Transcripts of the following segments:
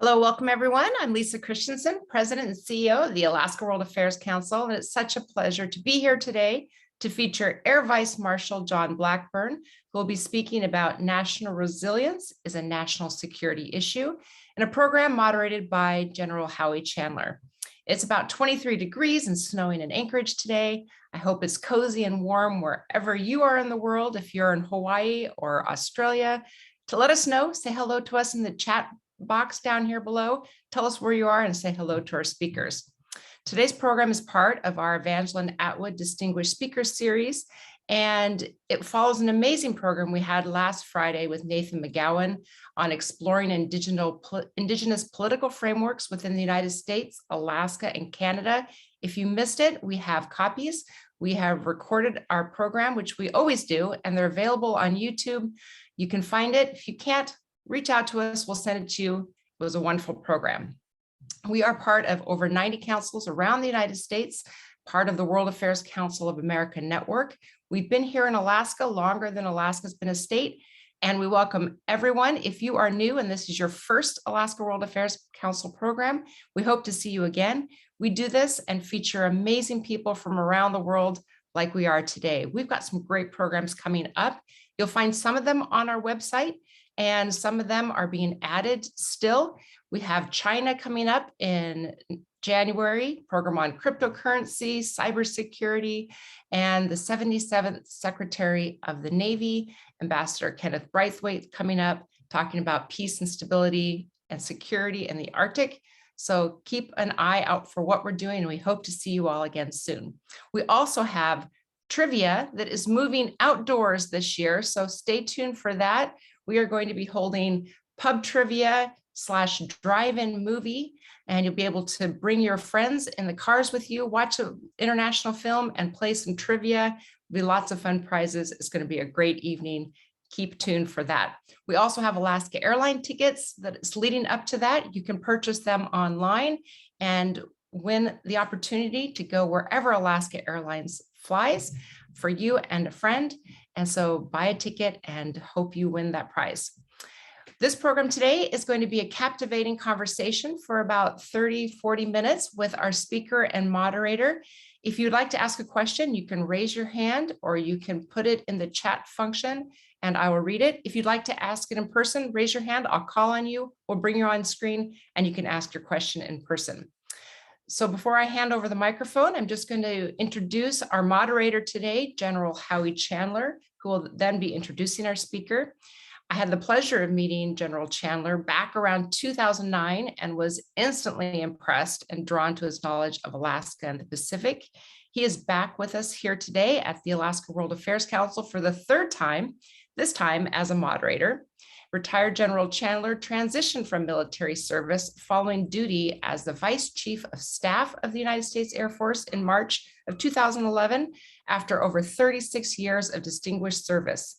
Hello, welcome everyone. I'm Lisa Christensen, President and CEO of the Alaska World Affairs Council, and it's such a pleasure to be here today to feature Air Vice-Marshal John Blackburn, who will be speaking about national resilience is a national security issue in a program moderated by General Howie Chandler. It's about 23 degrees and snowing in Anchorage today. I hope it's cozy and warm wherever you are in the world. If you're in Hawaii or Australia, to let us know, say hello to us in the chat box down here below. Tell us where you are and say hello to our speakers. Today's program is part of our Evangeline Atwood Distinguished Speaker Series, and it follows an amazing program we had last Friday with Nathan McGowan on exploring indigenous political frameworks within the United States, Alaska, and Canada. If you missed it, we have copies. We have recorded our program, which we always do, and they're available on YouTube. You can find it. If you can't, reach out to us, we'll send it to you. It was a wonderful program. We are part of over 90 councils around the United States, part of the World Affairs Council of America Network. We've been here in Alaska longer than Alaska's been a state, and we welcome everyone. If you are new and this is your first Alaska World Affairs Council program, we hope to see you again. We do this and feature amazing people from around the world like we are today. We've got some great programs coming up. You'll find some of them on our website, and some of them are being added still. We have China coming up in January, program on cryptocurrency, cybersecurity, and the 77th Secretary of the Navy, Ambassador Kenneth Braithwaite, coming up, talking about peace and stability and security in the Arctic. So keep an eye out for what we're doing, and we hope to see you all again soon. We also have trivia that is moving outdoors this year, so stay tuned for that. We are going to be holding pub trivia / drive-in movie, and you'll be able to bring your friends in the cars with you, watch an international film, and play some trivia. There'll be lots of fun prizes. It's going to be a great evening. Keep tuned for that. We also have Alaska Airline tickets that is leading up to that. You can purchase them online and win the opportunity to go wherever Alaska Airlines flies for you and a friend. And so buy a ticket and hope you win that prize. This program today is going to be a captivating conversation for about 30-40 minutes with our speaker and moderator. If you'd like to ask a question, you can raise your hand or you can put it in the chat function and I will read it. If you'd like to ask it in person, raise your hand. I'll call on you. We'll bring you on screen and you can ask your question in person. So before I hand over the microphone, I'm just going to introduce our moderator today, General Howie Chandler, who will then be introducing our speaker. I had the pleasure of meeting General Chandler back around 2009 and was instantly impressed and drawn to his knowledge of Alaska and the Pacific. He is back with us here today at the Alaska World Affairs Council for the third time, this time as a moderator. Retired General Chandler transitioned from military service following duty as the Vice Chief of Staff of the United States Air Force in March of 2011 after over 36 years of distinguished service.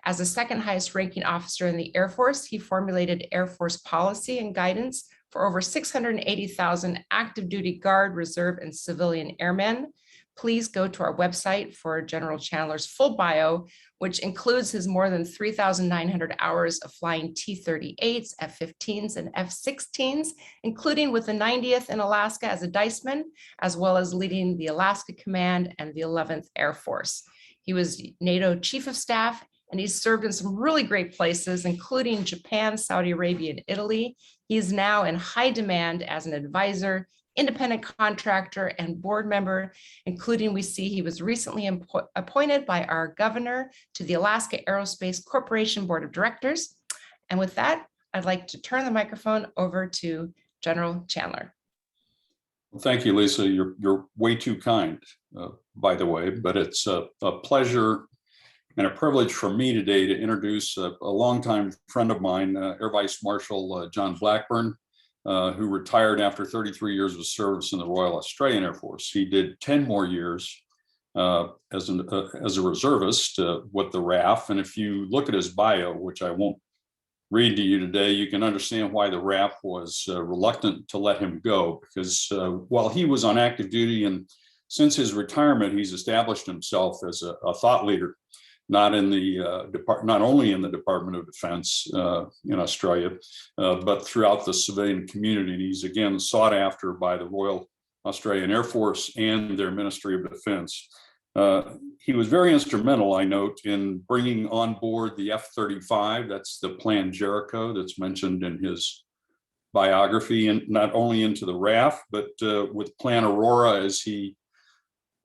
As the second highest ranking officer in the Air Force, he formulated Air Force policy and guidance for over 680,000 active duty Guard, Reserve, and civilian airmen. Please go to our website for General Chandler's full bio, which includes his more than 3,900 hours of flying T-38s, F-15s, and F-16s, including with the 90th in Alaska as a diceman, as well as leading the Alaska Command and the 11th Air Force. He was NATO Chief of Staff, and he's served in some really great places, including Japan, Saudi Arabia, and Italy. He is now in high demand as an advisor, independent contractor, and board member, including we see he was recently appointed by our governor to the Alaska Aerospace Corporation Board of Directors. And with that, I'd like to turn the microphone over to General Chandler. Well, thank you, Lisa. You're way too kind, by the way, but it's a pleasure and a privilege for me today to introduce a longtime friend of mine, Air Vice Marshal John Blackburn, who retired after 33 years of service in the Royal Australian Air Force. He did 10 more years as a reservist with the RAF. And if you look at his bio, which I won't read to you today, you can understand why the RAF was reluctant to let him go, because while he was on active duty and since his retirement, he's established himself as a thought leader not in the not only in the Department of Defense in Australia, but throughout the civilian community. And he's again sought after by the Royal Australian Air Force and their Ministry of Defense. He was very instrumental, I note, in bringing on board the F-35. That's the Plan Jericho that's mentioned in his biography, and not only into the RAF, but with Plan Aurora, as he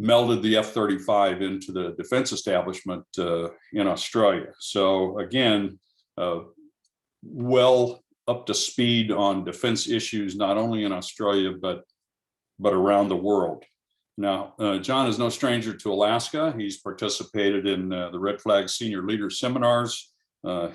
melded the F-35 into the defense establishment in Australia. So again, well up to speed on defense issues, not only in Australia, but around the world. Now, John is no stranger to Alaska. He's participated in the Red Flag Senior Leaders Seminars.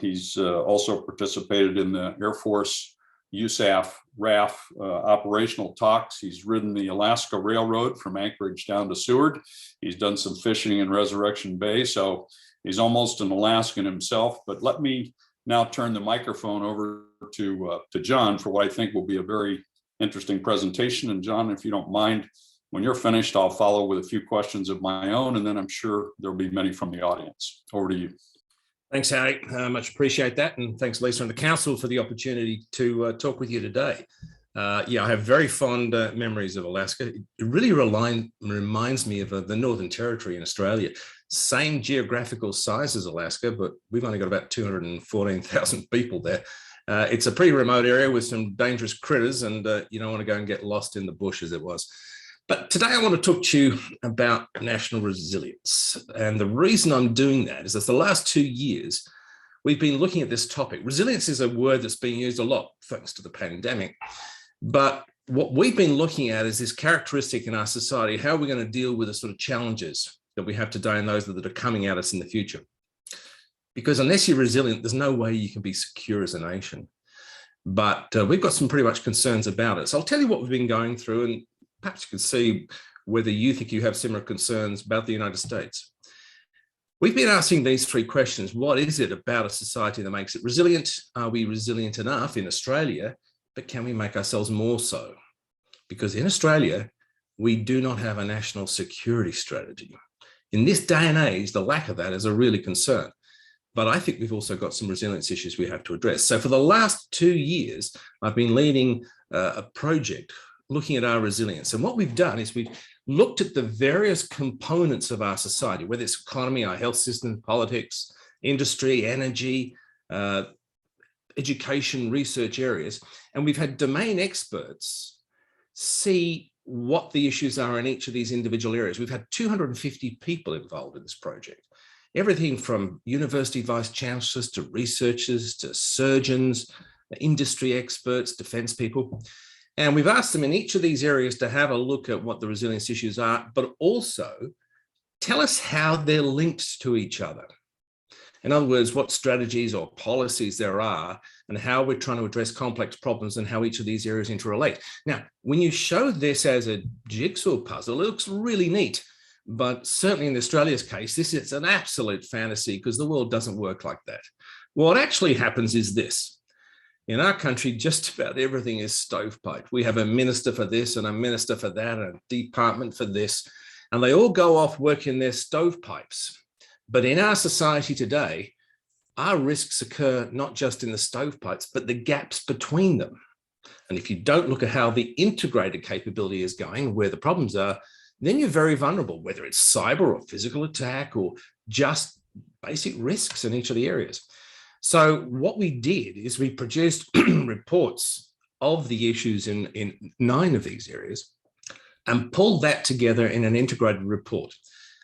He's also participated in the Air Force USAF RAF operational talks. He's ridden the Alaska Railroad from Anchorage down to Seward. He's done some fishing in Resurrection Bay, so he's almost an Alaskan himself. But let me now turn the microphone over to John for what I think will be a very interesting presentation. And John, if you don't mind, when you're finished, I'll follow with a few questions of my own, and then I'm sure there'll be many from the audience. Over to you. Thanks, Harry. Much appreciate that. And thanks, Lisa and the Council, for the opportunity to talk with you today. Yeah, I have very fond memories of Alaska. It really reminds me of the Northern Territory in Australia. Same geographical size as Alaska, but we've only got about 214,000 people there. It's a pretty remote area with some dangerous critters, and you don't want to go and get lost in the bush, as it was. But today I want to talk to you about national resilience. And the reason I'm doing that is that the last 2 years, we've been looking at this topic. Resilience is a word that's being used a lot, thanks to the pandemic. But what we've been looking at is this characteristic in our society. How are we going to deal with the sort of challenges that we have today and those that are coming at us in the future? Because unless you're resilient, there's no way you can be secure as a nation. But we've got some pretty much concerns about it. So I'll tell you what we've been going through, and perhaps you can see whether you think you have similar concerns about the United States. We've been asking these three questions. What is it about a society that makes it resilient? Are we resilient enough in Australia? But can we make ourselves more so? Because in Australia, we do not have a national security strategy. In this day and age, the lack of that is a really concern. But I think we've also got some resilience issues we have to address. So for the last 2 years, I've been leading a project looking at our resilience. And what we've done is we've looked at the various components of our society, whether it's economy, our health system, politics, industry, energy, education, research areas. And we've had domain experts see what the issues are in each of these individual areas. We've had 250 people involved in this project. Everything from university vice chancellors to researchers to surgeons, industry experts, defense people. And we've asked them in each of these areas to have a look at what the resilience issues are, but also tell us how they're linked to each other. In other words, what strategies or policies there are and how we're trying to address complex problems and how each of these areas interrelate. Now, when you show this as a jigsaw puzzle, it looks really neat. But certainly in Australia's case, this is an absolute fantasy because the world doesn't work like that. What actually happens is this. In our country, just about everything is stovepipe. We have a minister for this and a minister for that, and a department for this, and they all go off working their stovepipes. But in our society today, our risks occur not just in the stovepipes, but the gaps between them. And if you don't look at how the integrated capability is going, where the problems are, then you're very vulnerable, whether it's cyber or physical attack or just basic risks in each of the areas. So what we did is we produced reports of the issues in 9 of these areas and pulled that together in an integrated report.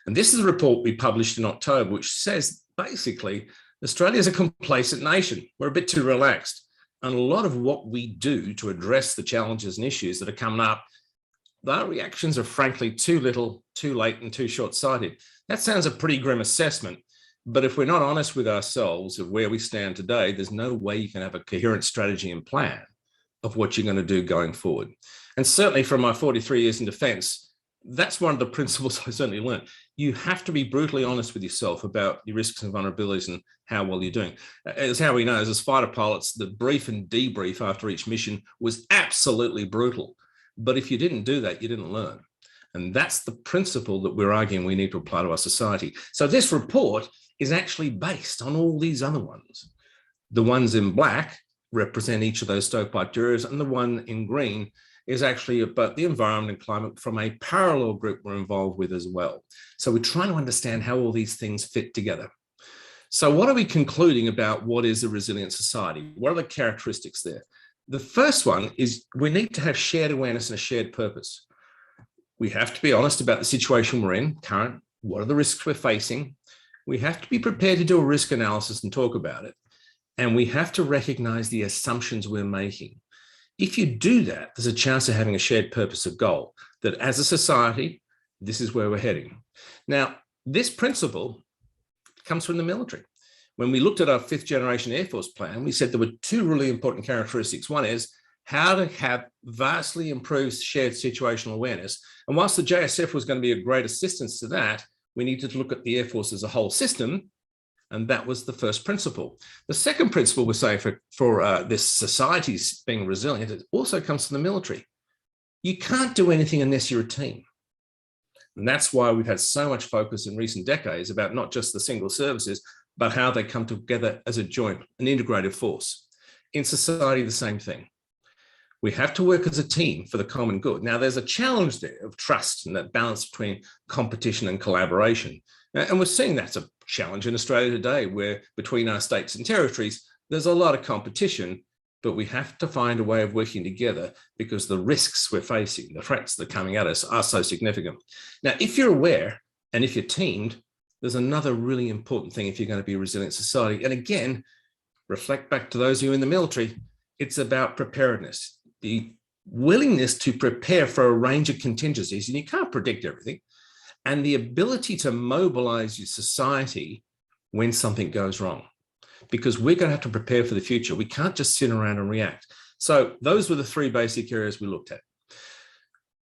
And this is a report we published in October, which says basically Australia is a complacent nation. We're a bit too relaxed. And a lot of what we do to address the challenges and issues that are coming up, our reactions are frankly too little, too late, and too short-sighted. That sounds a pretty grim assessment. But if we're not honest with ourselves of where we stand today, there's no way you can have a coherent strategy and plan of what you're going to do going forward. And certainly from my 43 years in defense, that's one of the principles I certainly learned. You have to be brutally honest with yourself about your risks and vulnerabilities and how well you're doing. As Howie knows, as fighter pilots, the brief and debrief after each mission was absolutely brutal. But if you didn't do that, you didn't learn. And that's the principle that we're arguing we need to apply to our society. So this report is actually based on all these other ones. The ones in black represent each of those stovepipe areas, and the one in green is actually about the environment and climate from a parallel group we're involved with as well. So we're trying to understand how all these things fit together. So what are we concluding about what is a resilient society? What are the characteristics there? The first one is we need to have shared awareness and a shared purpose. We have to be honest about the situation we're in, current, what are the risks we're facing? We have to be prepared to do a risk analysis and talk about it. And we have to recognize the assumptions we're making. If you do that, there's a chance of having a shared purpose of goal, that as a society, this is where we're heading. Now, this principle comes from the military. When we looked at our 5th generation Air Force plan, we said there were 2 really important characteristics. One is how to have vastly improved shared situational awareness. And whilst the JSF was going to be a great assistance to that, we needed to look at the Air Force as a whole system. And that was the first principle. The second principle we're saying for this society being resilient, it also comes from the military. You can't do anything unless you're a team. And that's why we've had so much focus in recent decades about not just the single services, but how they come together as a joint, an integrated force. In society, the same thing. We have to work as a team for the common good. Now, there's a challenge there of trust and that balance between competition and collaboration. And we're seeing that's a challenge in Australia today, where between our states and territories, there's a lot of competition, but we have to find a way of working together because the risks we're facing, the threats that are coming at us are so significant. Now, if you're aware and if you're teamed, there's another really important thing if you're going to be a resilient society. And again, reflect back to those of you in the military, it's about preparedness, the willingness to prepare for a range of contingencies, and you can't predict everything, and the ability to mobilize your society when something goes wrong, because we're going to have to prepare for the future. We can't just sit around and react. So those were the 3 basic areas we looked at.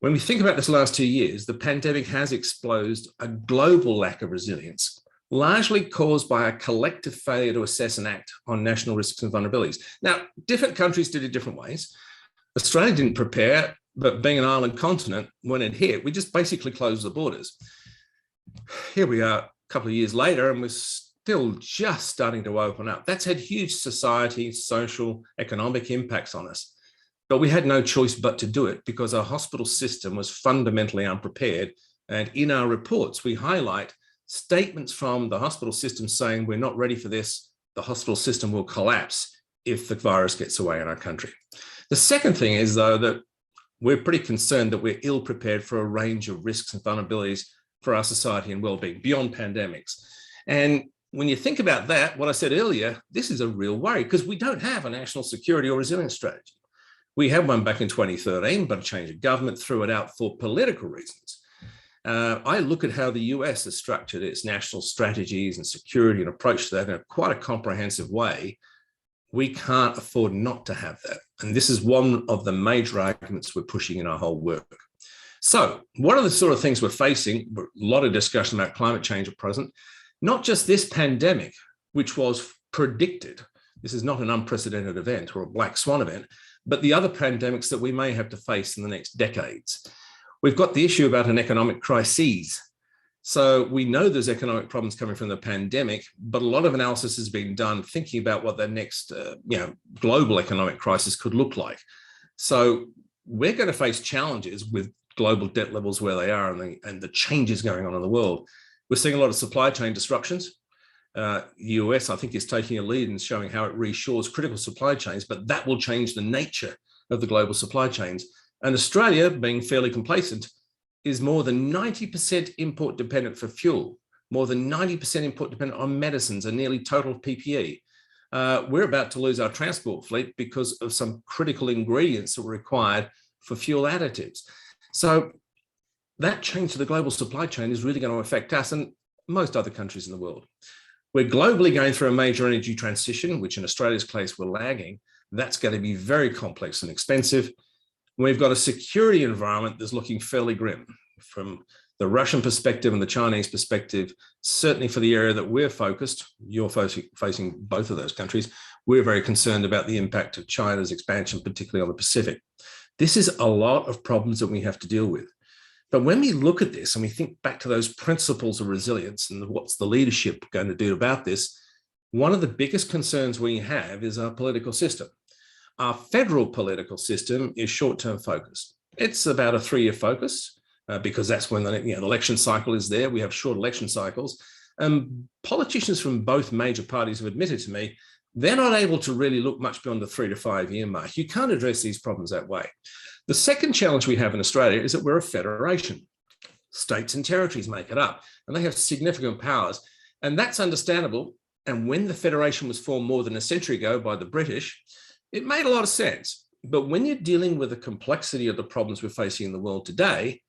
When we think about this last 2 years, the pandemic has exposed a global lack of resilience, largely caused by a collective failure to assess and act on national risks and vulnerabilities. Now, different countries did it different ways. Australia didn't prepare, but being an island continent, when it hit, we just basically closed the borders. Here we are a couple of years later, and we're still just starting to open up. That's had huge society, social, economic impacts on us. But we had no choice but to do it because our hospital system was fundamentally unprepared. And in our reports, we highlight statements from the hospital system saying, we're not ready for this. The hospital system will collapse if the virus gets away in our country. The second thing is, though, that we're pretty concerned that we're ill prepared for a range of risks and vulnerabilities for our society and well-being beyond pandemics. And when you think about that, what I said earlier, this is a real worry because we don't have a national security or resilience strategy. We had one back in 2013, but a change of government threw it out for political reasons. I look at how the US has structured its national strategies and security and approach to that in quite a comprehensive way. We can't afford not to have that. And this is one of the major arguments we're pushing in our whole work. So what are the sort of things we're facing? A lot of discussion about climate change at present, not just this pandemic, which was predicted. This is not an unprecedented event or a black swan event, but the other pandemics that we may have to face in the next decades. We've got the issue about an economic crisis. So we know there's economic problems coming from the pandemic, but a lot of analysis has been done thinking about what the next global economic crisis could look like. So we're going to face challenges with global debt levels where they are and the changes going on in the world. We're seeing a lot of supply chain disruptions. US, I think, is taking a lead and showing how it reshores critical supply chains, but that will change the nature of the global supply chains. And Australia, being fairly complacent, is more than 90% import dependent for fuel, more than 90% import dependent on medicines and nearly total PPE. We're about to lose our transport fleet because of some critical ingredients that were required for fuel additives. So that change to the global supply chain is really going to affect us and most other countries in the world. We're globally going through a major energy transition, which in Australia's case, we're lagging. That's going to be very complex and expensive. We've got a security environment that's looking fairly grim from the Russian perspective and the Chinese perspective. Certainly for the area that we're focused, you're facing both of those countries, we're very concerned about the impact of China's expansion, particularly on the Pacific. This is a lot of problems that we have to deal with. But when we look at this and we think back to those principles of resilience and what's the leadership going to do about this, one of the biggest concerns we have is our political system. Our federal political system is short-term focused. It's about a 3-year focus because that's when the election cycle is there. We have short election cycles. Politicians from both major parties have admitted to me they're not able to really look much beyond the 3 to 5 year mark. You can't address these problems that way. The second challenge we have in Australia is that we're a federation. States and territories make it up, and they have significant powers, and that's understandable. And when the federation was formed more than a century ago by the British, it made a lot of sense. But when you're dealing with the complexity of the problems we're facing in the world today,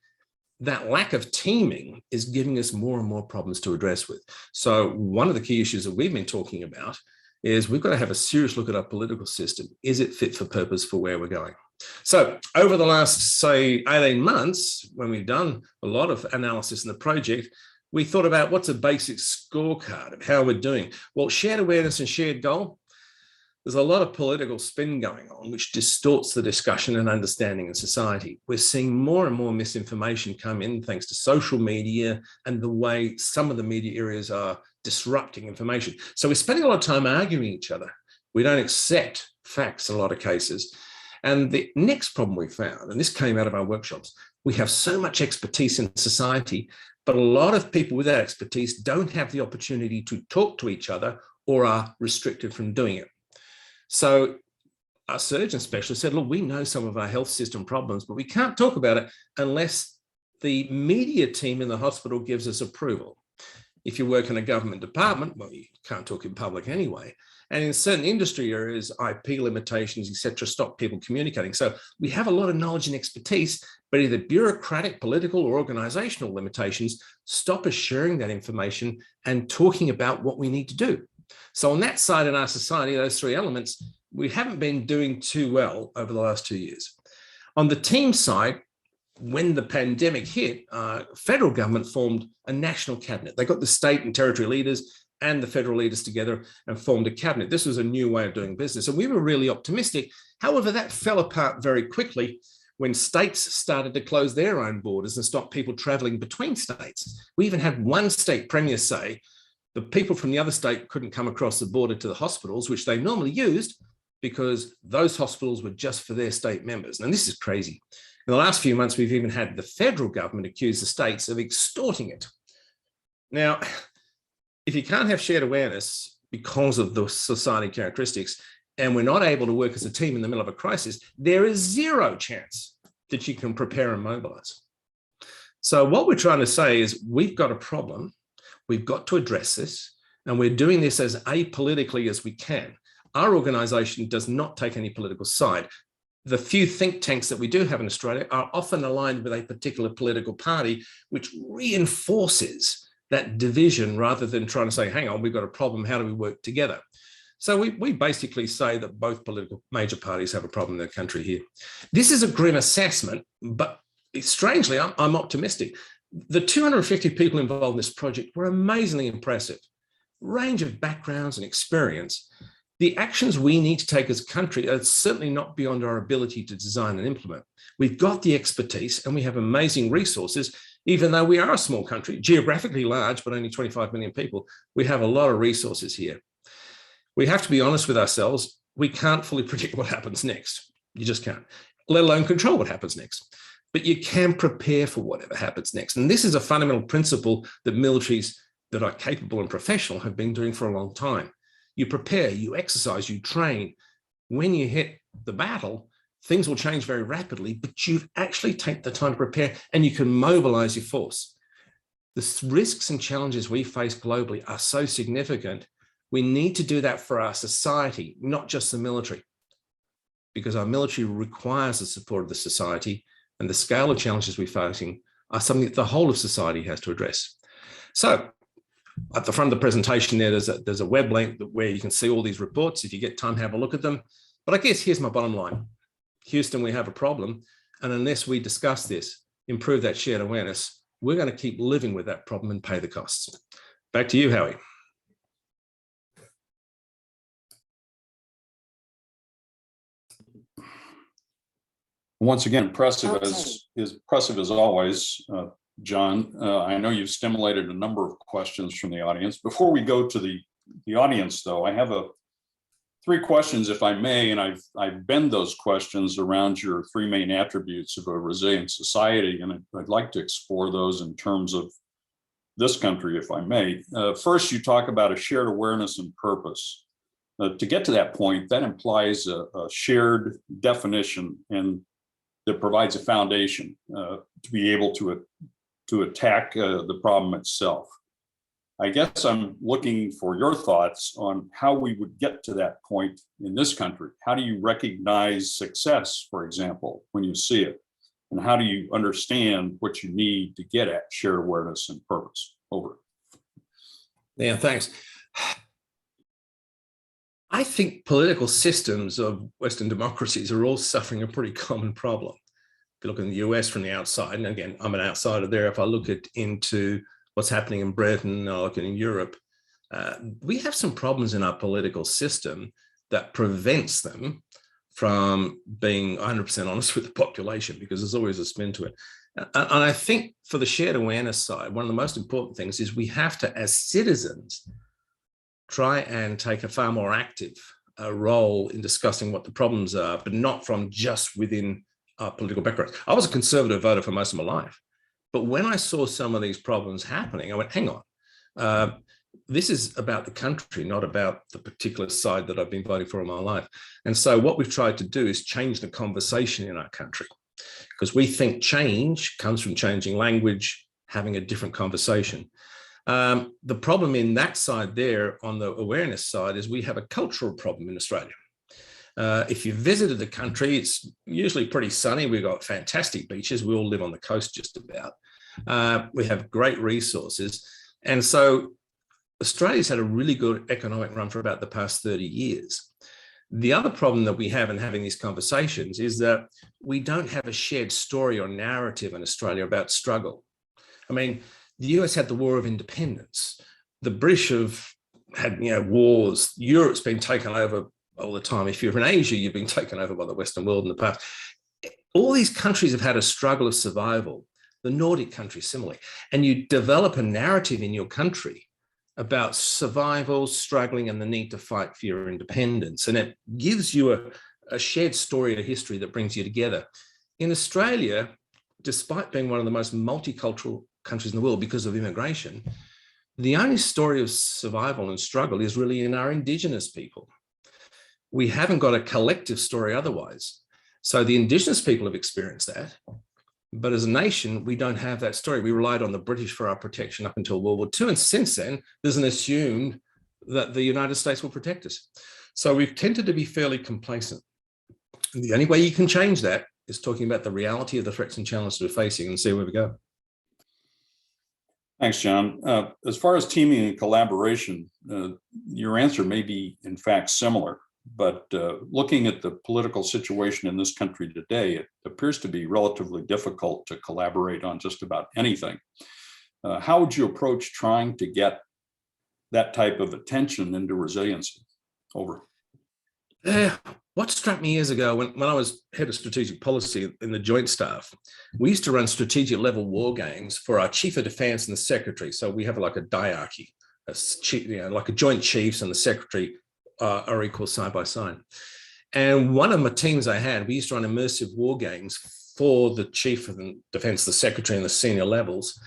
that lack of teaming is giving us more and more problems to address with. So one of the key issues that we've been talking about is we've got to have a serious look at our political system. Is it fit for purpose for where we're going? So over the last, say, 18 months, when we've done a lot of analysis in the project, we thought about what's a basic scorecard of how we're doing. Well, shared awareness and shared goal, there's a lot of political spin going on, which distorts the discussion and understanding in society. We're seeing more and more misinformation come in thanks to social media and the way some of the media areas are disrupting information. So we're spending a lot of time arguing each other. We don't accept facts in a lot of cases. And the next problem we found, and this came out of our workshops, we have so much expertise in society, but a lot of people with that expertise don't have the opportunity to talk to each other or are restricted from doing it. So our surgeon specialist said, look, we know some of our health system problems, but we can't talk about it unless the media team in the hospital gives us approval. If you work in a government department, well, you can't talk in public anyway. And in certain industry areas, IP limitations, etc., stop people communicating. So we have a lot of knowledge and expertise, but either bureaucratic, political, or organizational limitations stop us sharing that information and talking about what we need to do. So on that side in our society, those 3 elements, we haven't been doing too well over the last 2 years. On the team side, when the pandemic hit, federal government formed a national cabinet. They got the state and territory leaders and the federal leaders together and formed a cabinet. This was a new way of doing business, and we were really optimistic. However, that fell apart very quickly when states started to close their own borders and stop people traveling between states. We even had one state premier say the people from the other state couldn't come across the border to the hospitals, which they normally used, because those hospitals were just for their state members. And this is crazy. In the last few months, we've even had the federal government accuse the states of extorting it. Now, if you can't have shared awareness because of the society characteristics, and we're not able to work as a team in the middle of a crisis, there is zero chance that you can prepare and mobilize. So what we're trying to say is we've got a problem. We've got to address this, and we're doing this as apolitically as we can. Our organization does not take any political side. The few think tanks that we do have in Australia are often aligned with a particular political party, which reinforces that division rather than trying to say, hang on, we've got a problem, how do we work together? So we basically say that both political major parties have a problem in their country here. This is a grim assessment, but strangely, I'm optimistic. The 250 people involved in this project were amazingly impressive. Range of backgrounds and experience. The actions we need to take as a country are certainly not beyond our ability to design and implement. We've got the expertise and we have amazing resources, even though we are a small country, geographically large, but only 25 million people. We have a lot of resources here. We have to be honest with ourselves. We can't fully predict what happens next. You just can't, let alone control what happens next. But you can prepare for whatever happens next. And this is a fundamental principle that militaries that are capable and professional have been doing for a long time. You prepare, you exercise, you train. When you hit the battle, things will change very rapidly, but you actually take the time to prepare and you can mobilize your force. The risks and challenges we face globally are so significant. We need to do that for our society, not just the military, because our military requires the support of the society, and the scale of challenges we're facing are something that the whole of society has to address. So at the front of the presentation there, there's a web link where you can see all these reports. If you get time, have a look at them. But I guess here's my bottom line. Houston, we have a problem. And unless we discuss this, improve that shared awareness, we're going to keep living with that problem and pay the costs. Back to you, Howie. Once again, impressive Okay. impressive as always, John. I know you've stimulated a number of questions from the audience. Before we go to the audience, though, I have three questions, if I may, and I've bend those questions around your three main attributes of a resilient society, and I'd like to explore those in terms of this country, if I may. First, you talk about a shared awareness and purpose. To get to that point, that implies a shared definition and that provides a foundation to be able to attack the problem itself. I guess I'm looking for your thoughts on how we would get to that point in this country. How do you recognize success, for example, when you see it? And how do you understand what you need to get at shared awareness and purpose? Over. Yeah, thanks. I think political systems of Western democracies are all suffering a pretty common problem. If you look in the US from the outside, and again, I'm an outsider there, if I look into what's happening in Britain or look in Europe, we have some problems in our political system that prevents them from being 100% honest with the population, because there's always a spin to it. And I think for the shared awareness side, one of the most important things is we have to, as citizens, try and take a far more active role in discussing what the problems are, but not from just within our political background. I was a conservative voter for most of my life, but when I saw some of these problems happening, I went, hang on, this is about the country, not about the particular side that I've been voting for all my life. And so what we've tried to do is change the conversation in our country, because we think change comes from changing language, having a different conversation. The problem in that side there on the awareness side is we have a cultural problem in Australia. If you visited the country, it's usually pretty sunny. We've got fantastic beaches. We all live on the coast just about. We have great resources. And so Australia's had a really good economic run for about the past 30 years. The other problem that we have in having these conversations is that we don't have a shared story or narrative in Australia about struggle. I mean, the US had the War of Independence. The British have had, wars. Europe's been taken over all the time. If you're in Asia, you've been taken over by the Western world in the past. All these countries have had a struggle of survival. The Nordic countries similarly. And you develop a narrative in your country about survival, struggling, and the need to fight for your independence. And it gives you a shared story, a history that brings you together. In Australia, despite being one of the most multicultural countries in the world because of immigration, the only story of survival and struggle is really in our Indigenous people. We haven't got a collective story otherwise. So the Indigenous people have experienced that, but as a nation, we don't have that story. We relied on the British for our protection up until World War II. And since then, there's an assumed that the United States will protect us. So we've tended to be fairly complacent. And the only way you can change that is talking about the reality of the threats and challenges we're facing and see where we go. Thanks, John. As far as teaming and collaboration, your answer may be in fact similar, but looking at the political situation in this country today, it appears to be relatively difficult to collaborate on just about anything. How would you approach trying to get that type of attention into resiliency? Over. What struck me years ago when I was head of strategic policy in the Joint Staff, we used to run strategic level war games for our Chief of Defence and the Secretary. So we have like a diarchy, like a Joint Chiefs and the Secretary are equal side by side. And one of my teams I had, we used to run immersive war games for the Chief of Defence, the Secretary and the senior levels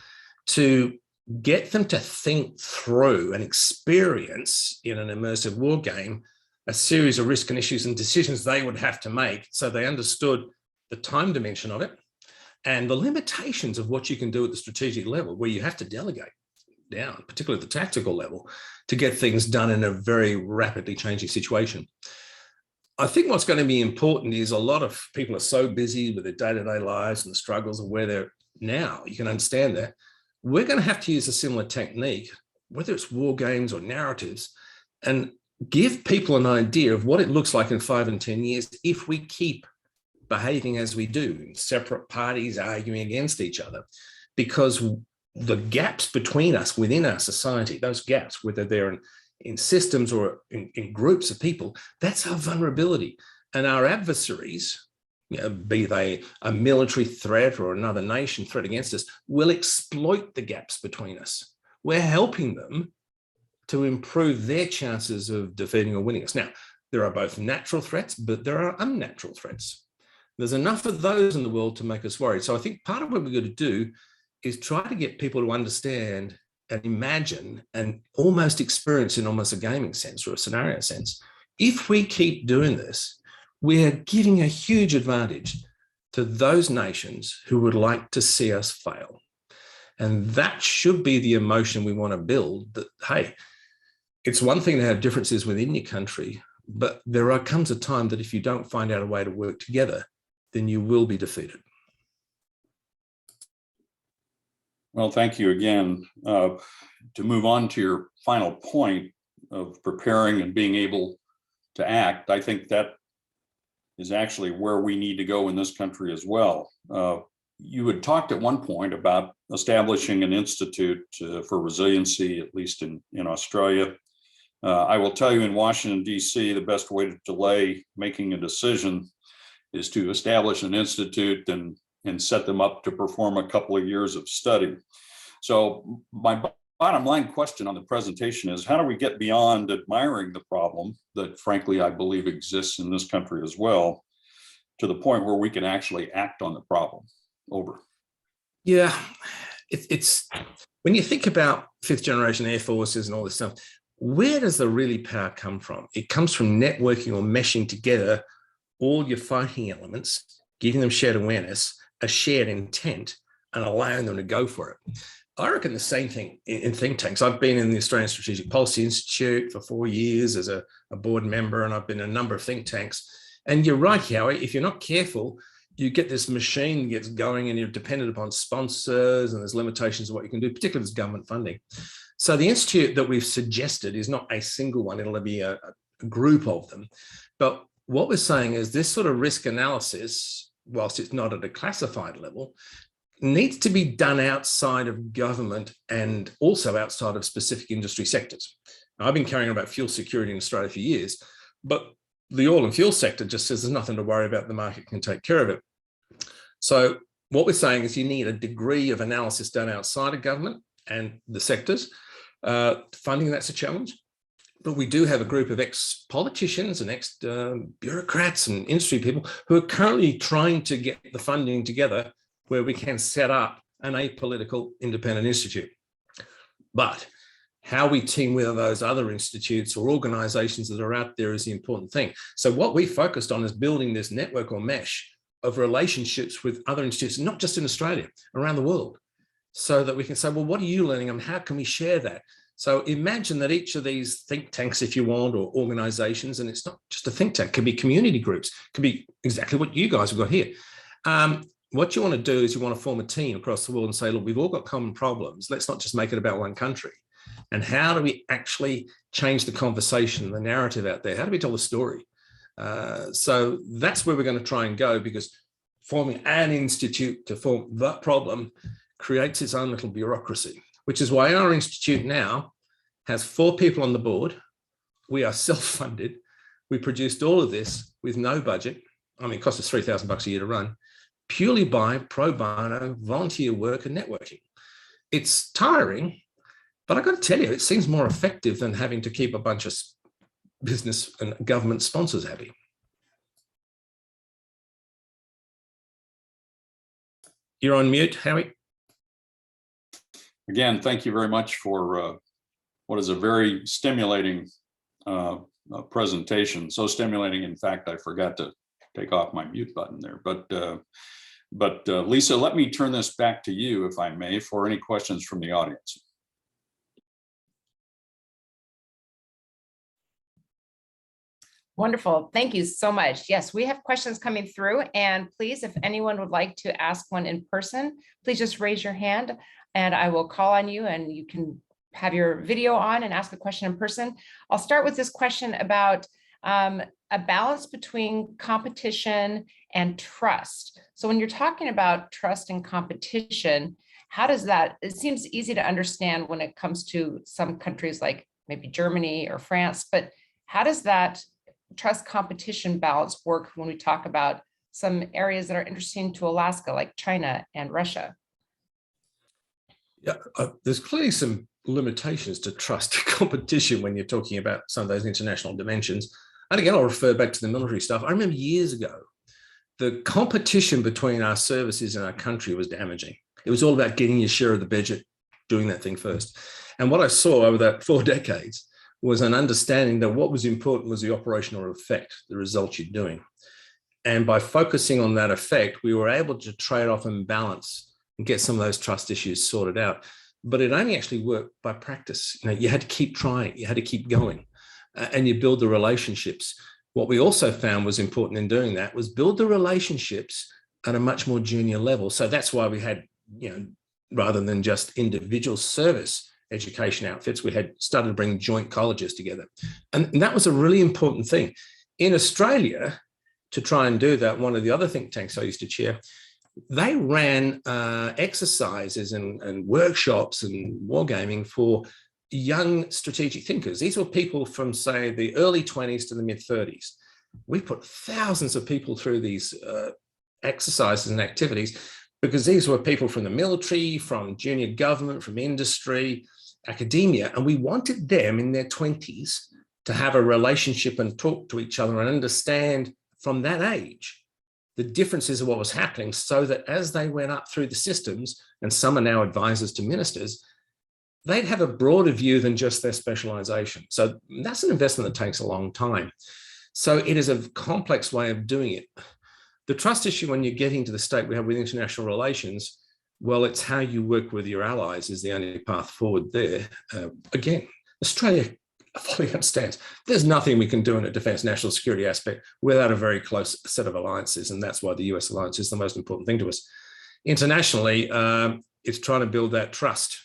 to get them to think through and experience in an immersive war game a series of risk and issues and decisions they would have to make, so they understood the time dimension of it and the limitations of what you can do at the strategic level, where you have to delegate down, particularly at the tactical level, to get things done in a very rapidly changing situation. I think what's going to be important is a lot of people are so busy with their day-to-day lives and the struggles of where they're now. You can understand that. We're going to have to use a similar technique, whether it's war games or narratives, and give people an idea of what it looks like in 5 and 10 years if we keep behaving as we do, separate parties arguing against each other, because the gaps between us within our society, those gaps, whether they're in systems or in groups of people, that's our vulnerability. And our adversaries, be they a military threat or another nation threat against us, will exploit the gaps between us. We're helping them to improve their chances of defeating or winning us. Now, there are both natural threats, but there are unnatural threats. There's enough of those in the world to make us worried. So I think part of what we've got to do is try to get people to understand and imagine and almost experience in almost a gaming sense or a scenario sense. If we keep doing this, we're giving a huge advantage to those nations who would like to see us fail. And that should be the emotion we want to build, that, hey, it's one thing to have differences within your country, but comes a time that if you don't find out a way to work together, then you will be defeated. Well, thank you again. To move on to your final point of preparing and being able to act, I think that is actually where we need to go in this country as well. You had talked at one point about establishing an institute for resiliency, at least in Australia. I will tell you, in Washington, D.C., the best way to delay making a decision is to establish an institute and set them up to perform a couple of years of study. So my bottom line question on the presentation is, how do we get beyond admiring the problem that, frankly, I believe exists in this country as well, to the point where we can actually act on the problem? Over. Yeah, it's when you think about fifth generation air forces and all this stuff, where does the really power come from? It comes from networking or meshing together all your fighting elements, giving them shared awareness, a shared intent, and allowing them to go for it. I reckon the same thing in think tanks. I've been in the Australian Strategic Policy Institute for 4 years as a board member, and I've been in a number of think tanks. And you're right, Howie, if you're not careful, you get this machine gets going and you're dependent upon sponsors, and there's limitations of what you can do, particularly with government funding. So the institute that we've suggested is not a single one, it'll be a group of them. But what we're saying is this sort of risk analysis, whilst it's not at a classified level, needs to be done outside of government and also outside of specific industry sectors. Now, I've been carrying on about fuel security in Australia for years, but the oil and fuel sector just says there's nothing to worry about, the market can take care of it. So what we're saying is you need a degree of analysis done outside of government and the sectors. Funding, that's a challenge. But we do have a group of ex-politicians and ex-bureaucrats and industry people who are currently trying to get the funding together where we can set up an apolitical independent institute. But how we team with those other institutes or organizations that are out there is the important thing. So what we focused on is building this network or mesh of relationships with other institutes, not just in Australia, around the world, so that we can say, well, what are you learning and how can we share that? So imagine that each of these think tanks, if you want, or organizations, and it's not just a think tank, it could be community groups, it could be exactly what you guys have got here. What you want to do is you want to form a team across the world and say, look, we've all got common problems. Let's not just make it about one country. And how do we actually change the conversation, the narrative out there? How do we tell the story? So that's where we're going to try and go, because forming an institute to form that problem creates its own little bureaucracy, which is why our institute now has 4 people on the board. We are self-funded. We produced all of this with no budget. I mean, it cost us $3,000 a year to run, purely by pro bono, volunteer work and networking. It's tiring, but I've got to tell you, it seems more effective than having to keep a bunch of business and government sponsors happy. You're on mute, Howie. Again, thank you very much for what is a very stimulating presentation. So stimulating, in fact, I forgot to take off my mute button there. But Lisa, let me turn this back to you, if I may, for any questions from the audience. Wonderful. Thank you so much. Yes, we have questions coming through, and please, if anyone would like to ask one in person, please just raise your hand and I will call on you and you can have your video on and ask a question in person. I'll start with this question about a balance between competition and trust. So when you're talking about trust and competition, how does that, it seems easy to understand when it comes to some countries like maybe Germany or France, but how does that trust competition balance work when we talk about some areas that are interesting to Alaska, like China and Russia? Yeah, there's clearly some limitations to trust competition when you're talking about some of those international dimensions. And again, I'll refer back to the military stuff. I remember years ago, the competition between our services in our country was damaging. It was all about getting your share of the budget, doing that thing first. And what I saw over that 4 decades was an understanding that what was important was the operational effect, the results you're doing. And by focusing on that effect, we were able to trade off and balance and get some of those trust issues sorted out. But it only actually worked by practice. You had to keep trying, you had to keep going, and you build the relationships. What we also found was important in doing that was build the relationships at a much more junior level. So that's why we had, rather than just individual service education outfits, we had started bringing joint colleges together. And that was a really important thing. In Australia, to try and do that, one of the other think tanks I used to chair, they ran exercises and workshops and wargaming for young strategic thinkers. These were people from, say, the early 20s to the mid 30s. We put thousands of people through these exercises and activities because these were people from the military, from junior government, from industry, academia, and we wanted them in their 20s to have a relationship and talk to each other and understand from that age the differences of what was happening, so that as they went up through the systems, and some are now advisors to ministers, they'd have a broader view than just their specialization. So that's an investment that takes a long time. So it is a complex way of doing it. The trust issue when you're getting to the state we have with international relations, well, it's how you work with your allies is the only path forward there. Again, Australia fully understands there's nothing we can do in a defense national security aspect without a very close set of alliances. And that's why the US alliance is the most important thing to us. Internationally, it's trying to build that trust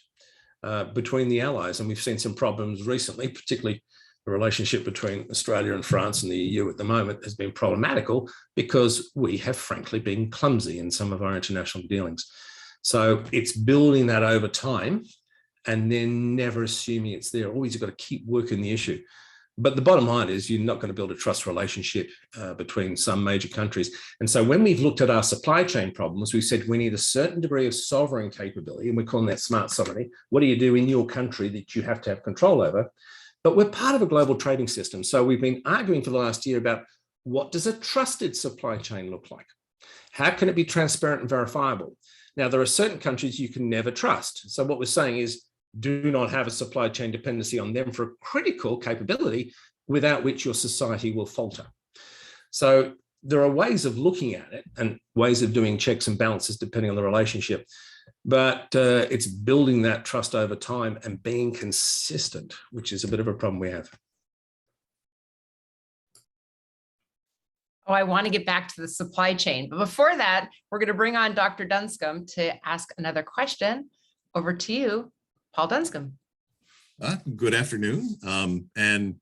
between the allies. And we've seen some problems recently, particularly the relationship between Australia and France and the EU at the moment has been problematical because we have frankly been clumsy in some of our international dealings. So it's building that over time and then never assuming it's there. Always you've got to keep working the issue. But the bottom line is you're not going to build a trust relationship between some major countries. And so when we've looked at our supply chain problems, we said we need a certain degree of sovereign capability, and we're calling that smart sovereignty. What do you do in your country that you have to have control over? But we're part of a global trading system. So we've been arguing for the last year about what does a trusted supply chain look like? How can it be transparent and verifiable? Now, there are certain countries you can never trust. So what we're saying is, do not have a supply chain dependency on them for a critical capability without which your society will falter. So there are ways of looking at it and ways of doing checks and balances depending on the relationship, but it's building that trust over time and being consistent, which is a bit of a problem we have. Oh, I want to get back to the supply chain, but before that, we're going to bring on Dr. Dunscombe to ask another question. Over to you, Paul Dunscombe. Good afternoon, and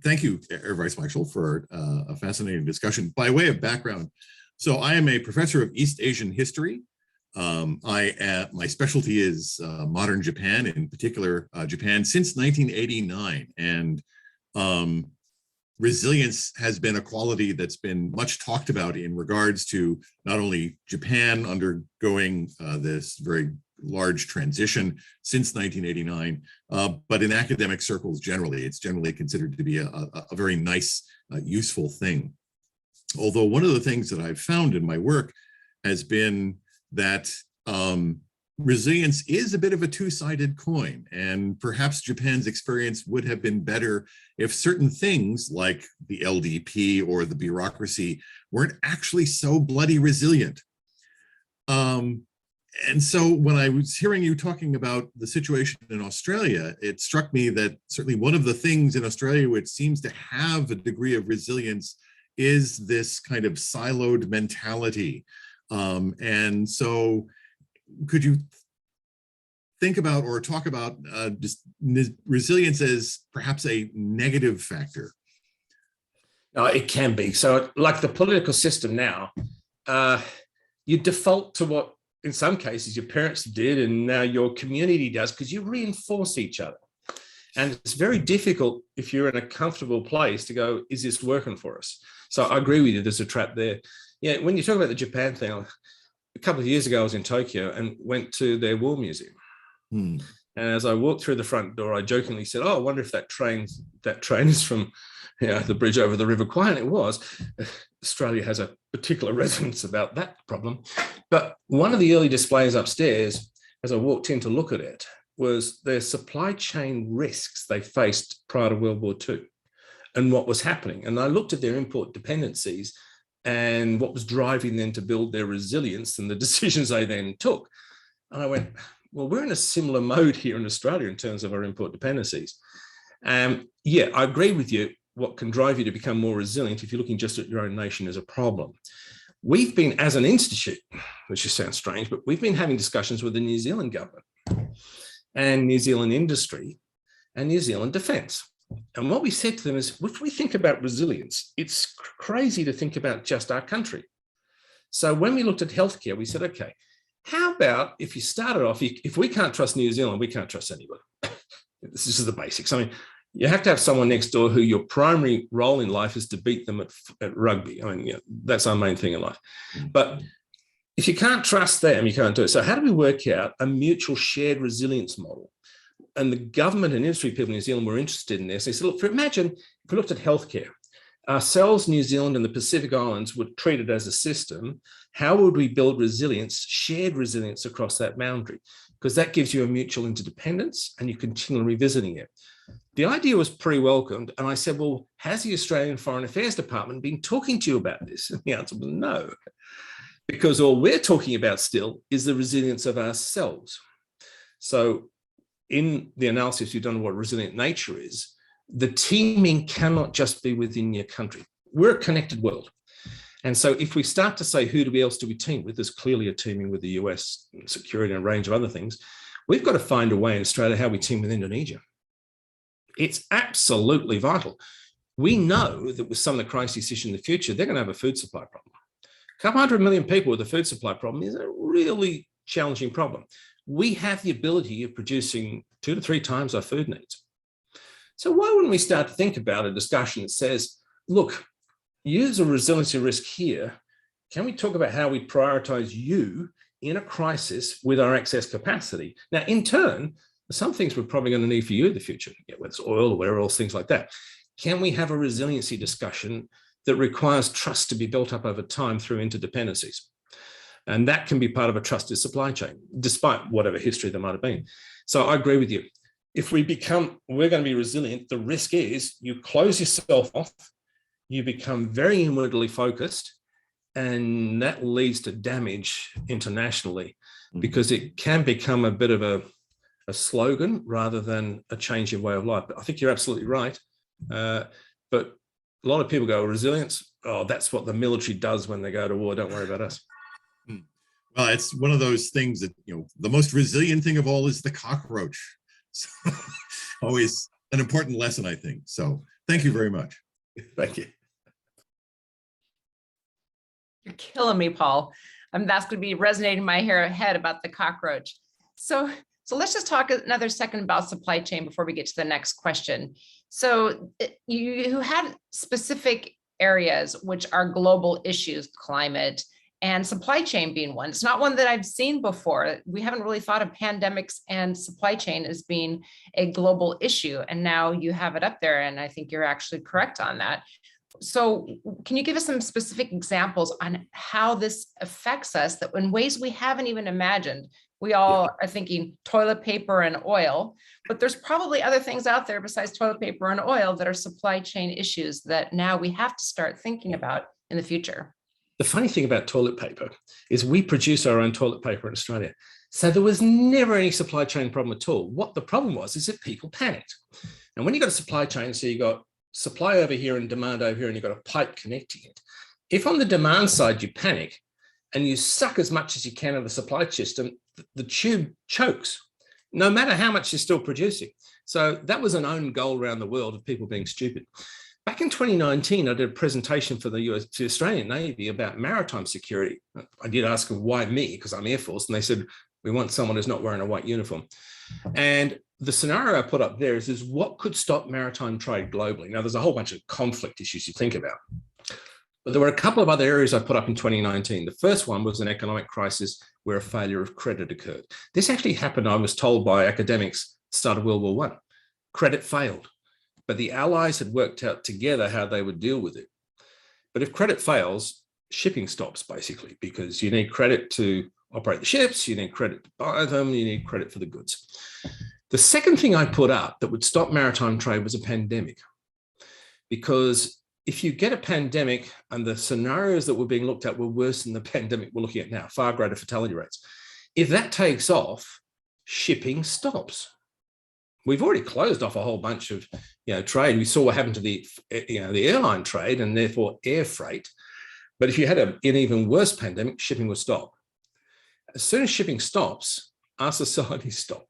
thank you, Air Vice-Marshal, for a fascinating discussion. By way of background, so I am a professor of East Asian history. My specialty is modern Japan, in particular Japan since 1989, and resilience has been a quality that's been much talked about in regards to not only Japan undergoing this very large transition since 1989, but in academic circles generally, it's generally considered to be a very nice, useful thing. Although one of the things that I've found in my work has been that resilience is a bit of a two-sided coin, and perhaps Japan's experience would have been better if certain things like the LDP or the bureaucracy weren't actually so bloody resilient. And so when I was hearing you talking about the situation in Australia, it struck me that certainly one of the things in Australia which seems to have a degree of resilience is this kind of siloed mentality. And so could you think about or talk about just resilience as perhaps a negative factor? It can be. So like the political system now, you default to what in some cases your parents did and now your community does because you reinforce each other. And it's very difficult if you're in a comfortable place to go, is this working for us? So I agree with you, there's a trap there. Yeah, when you talk about the Japan thing, a couple of years ago, I was in Tokyo and went to their war museum. And as I walked through the front door, I jokingly said, "Oh, I wonder if that train is from the bridge over the River Kwai." And it was. Australia has a particular resonance about that problem. But one of the early displays upstairs, as I walked in to look at it, was their supply chain risks they faced prior to World War II and what was happening. And I looked at their import dependencies and what was driving them to build their resilience and the decisions they then took. And I went, well, we're in a similar mode here in Australia in terms of our import dependencies. Yeah, I agree with you. What can drive you to become more resilient if you're looking just at your own nation is a problem. We've been, as an institute, which just sounds strange, but we've been having discussions with the New Zealand government and New Zealand industry and New Zealand defence. And what we said to them is, if we think about resilience, it's crazy to think about just our country. So when we looked at healthcare, we said, okay, how about if you started off, if we can't trust New Zealand, we can't trust anybody. This is the basics. I mean, you have to have someone next door who your primary role in life is to beat them at rugby. I mean, that's our main thing in life. But if you can't trust them, you can't do it. So how do we work out a mutual shared resilience model? And the government and industry people in New Zealand were interested in this. They said, look, imagine if we looked at healthcare, ourselves, New Zealand and the Pacific Islands were treated as a system. How would we build resilience, shared resilience across that boundary? Because that gives you a mutual interdependence and you're continually revisiting it. The idea was pretty welcomed. And I said, well, has the Australian Foreign Affairs Department been talking to you about this? And the answer was no, because all we're talking about still is the resilience of ourselves. So in the analysis you've done of what resilient nature is, the teaming cannot just be within your country. We're a connected world. And so if we start to say, who else do we team with? There's clearly a teaming with the US, security and a range of other things. We've got to find a way in Australia how we team with Indonesia. It's absolutely vital. We know that with some of the crises in the future, they're going to have a food supply problem. A couple 100 million people with a food supply problem is a really challenging problem. We have the ability of producing 2 to 3 times our food needs. So why wouldn't we start to think about a discussion that says, look, use a resiliency risk here. Can we talk about how we prioritize you in a crisis with our excess capacity? Now, in turn, some things we're probably going to need for you in the future, whether it's oil or whatever else, things like that. Can we have a resiliency discussion that requires trust to be built up over time through interdependencies? And that can be part of a trusted supply chain, despite whatever history there might have been. So I agree with you. If we're going to be resilient, the risk is you close yourself off, you become very inwardly focused, and that leads to damage internationally because it can become a bit of a slogan rather than a change in way of life. But I think you're absolutely right. But a lot of people go, resilience, oh, that's what the military does when they go to war. Don't worry about us. Well, it's one of those things that, the most resilient thing of all is the cockroach. So, always an important lesson, I think. So thank you very much. Thank you. You're killing me, Paul. That's going to be resonating in my head about the cockroach. So let's just talk another second about supply chain before we get to the next question. So you had specific areas which are global issues, climate and supply chain being one. It's not one that I've seen before. We haven't really thought of pandemics and supply chain as being a global issue. And now you have it up there. And I think you're actually correct on that. So can you give us some specific examples on how this affects us that in ways we haven't even imagined? We all are thinking toilet paper and oil, but there's probably other things out there besides toilet paper and oil that are supply chain issues that now we have to start thinking about in the future. The funny thing about toilet paper is we produce our own toilet paper in Australia. So there was never any supply chain problem at all. What the problem was is that people panicked. And when you've got a supply chain, so you've got supply over here and demand over here, and you've got a pipe connecting it. If on the demand side you panic and you suck as much as you can of the supply system, the tube chokes, no matter how much you're still producing. So that was an own goal around the world of people being stupid. Back in 2019, I did a presentation for the Australian Navy about maritime security. I did ask them why me, because I'm Air Force, and they said, we want someone who's not wearing a white uniform. And the scenario I put up there is what could stop maritime trade globally? Now, there's a whole bunch of conflict issues you think about. But there were a couple of other areas I put up in 2019. The first one was an economic crisis where a failure of credit occurred. This actually happened, I was told by academics, start of World War I. Credit failed, but the Allies had worked out together how they would deal with it. But if credit fails, shipping stops basically, because you need credit to operate the ships, you need credit to buy them, you need credit for the goods. The second thing I put up that would stop maritime trade was a pandemic, because if you get a pandemic, and the scenarios that were being looked at were worse than the pandemic we're looking at now, far greater fatality rates. If that takes off, shipping stops. We've already closed off a whole bunch of trade. We saw what happened to the airline trade and therefore air freight. But if you had an even worse pandemic, shipping would stop. As soon as shipping stops, our societies stop.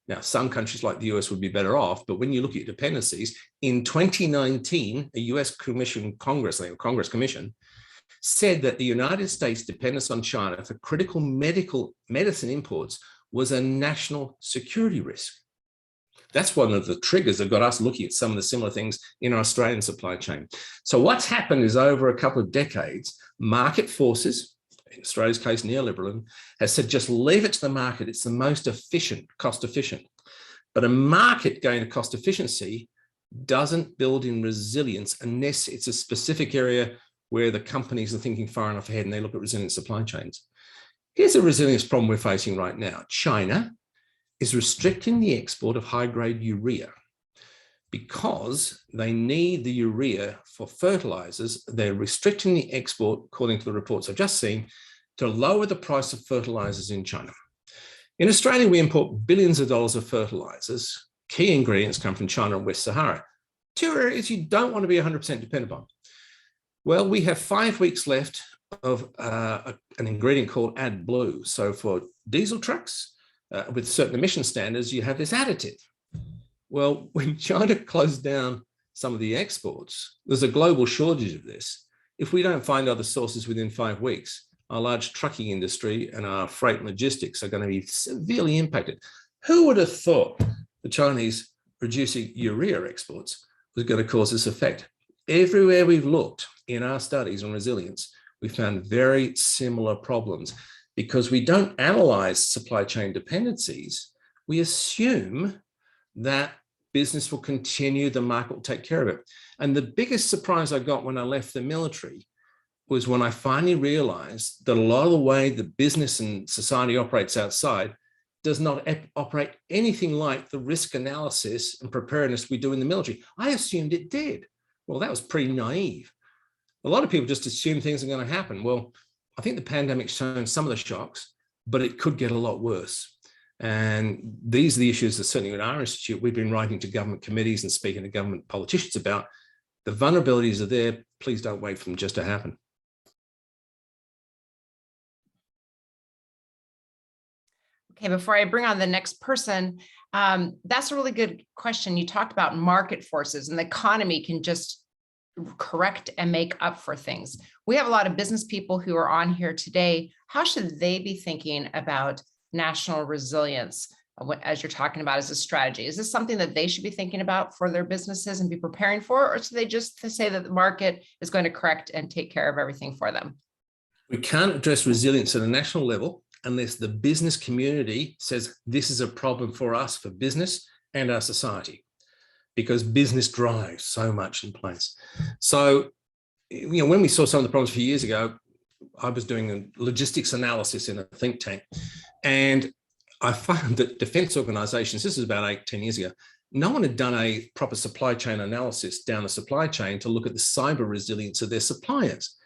Now, some countries like the US would be better off, but when you look at dependencies, in 2019, a US Congress Commission said that the United States' dependence on China for critical medicine imports was a national security risk. That's one of the triggers that got us looking at some of the similar things in our Australian supply chain. So what's happened is over a couple of decades, market forces, in Australia's case, neoliberalism, has said, just leave it to the market. It's the most efficient, cost efficient. But a market going to cost efficiency doesn't build in resilience unless it's a specific area where the companies are thinking far enough ahead and they look at resilient supply chains. Here's a resilience problem we're facing right now. China is restricting the export of high-grade urea because they need the urea for fertilizers. They're restricting the export, according to the reports I've just seen, to lower the price of fertilizers in China. In Australia, we import billions of dollars of fertilizers. Key ingredients come from China and West Sahara. Two areas you don't want to be 100% dependent on. Well, we have 5 weeks left of an ingredient called AdBlue. So for diesel trucks with certain emission standards, you have this additive. Well, when China closed down some of the exports, there's a global shortage of this. If we don't find other sources within 5 weeks, our large trucking industry and our freight logistics are going to be severely impacted. Who would have thought the Chinese reducing urea exports was going to cause this effect? Everywhere we've looked in our studies on resilience, we found very similar problems because we don't analyze supply chain dependencies. We assume that business will continue, the market will take care of it. And the biggest surprise I got when I left the military was when I finally realized that a lot of the way the business and society operates outside does not operate anything like the risk analysis and preparedness we do in the military. I assumed it did. Well, that was pretty naive. A lot of people just assume things are going to happen. Well, I think the pandemic's shown some of the shocks, but it could get a lot worse. And these are the issues that certainly at our institute, we've been writing to government committees and speaking to government politicians about. The vulnerabilities are there. Please don't wait for them just to happen. Okay, before I bring on the next person, that's a really good question. You talked about market forces and the economy can just correct and make up for things. We have a lot of business people who are on here today. How should they be thinking about national resilience as you're talking about as a strategy? Is this something that they should be thinking about for their businesses and be preparing for, or should they just say that the market is going to correct and take care of everything for them? We can't address resilience at a national level unless the business community says this is a problem for us, for business and our society, because business drives so much in place. So, when we saw some of the problems a few years ago, I was doing a logistics analysis in a think tank, and I found that defense organizations, this is about 8-10 years ago, no one had done a proper supply chain analysis down the supply chain to look at the cyber resilience of their suppliers.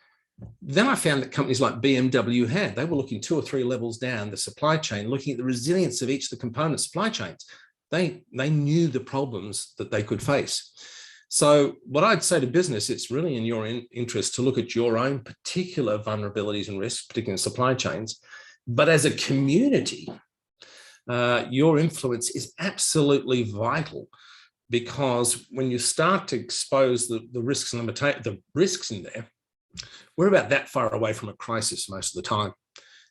Then I found that companies like BMW they were looking 2 or 3 levels down the supply chain, looking at the resilience of each of the component supply chains. They knew the problems that they could face. So what I'd say to business, it's really in your interest to look at your own particular vulnerabilities and risks, particularly in supply chains. But as a community, your influence is absolutely vital, because when you start to expose the risks and the risks in there, we're about that far away from a crisis most of the time.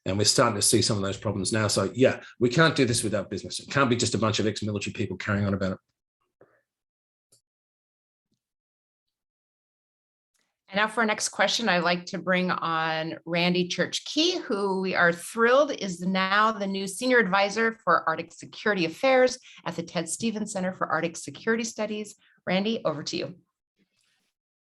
And we're starting to see some of those problems now. So yeah, we can't do this without business. It can't be just a bunch of ex-military people carrying on about it. And now for our next question, I'd like to bring on Randy Church Key, who we are thrilled is now the new Senior Advisor for Arctic Security Affairs at the Ted Stevens Center for Arctic Security Studies. Randy, over to you.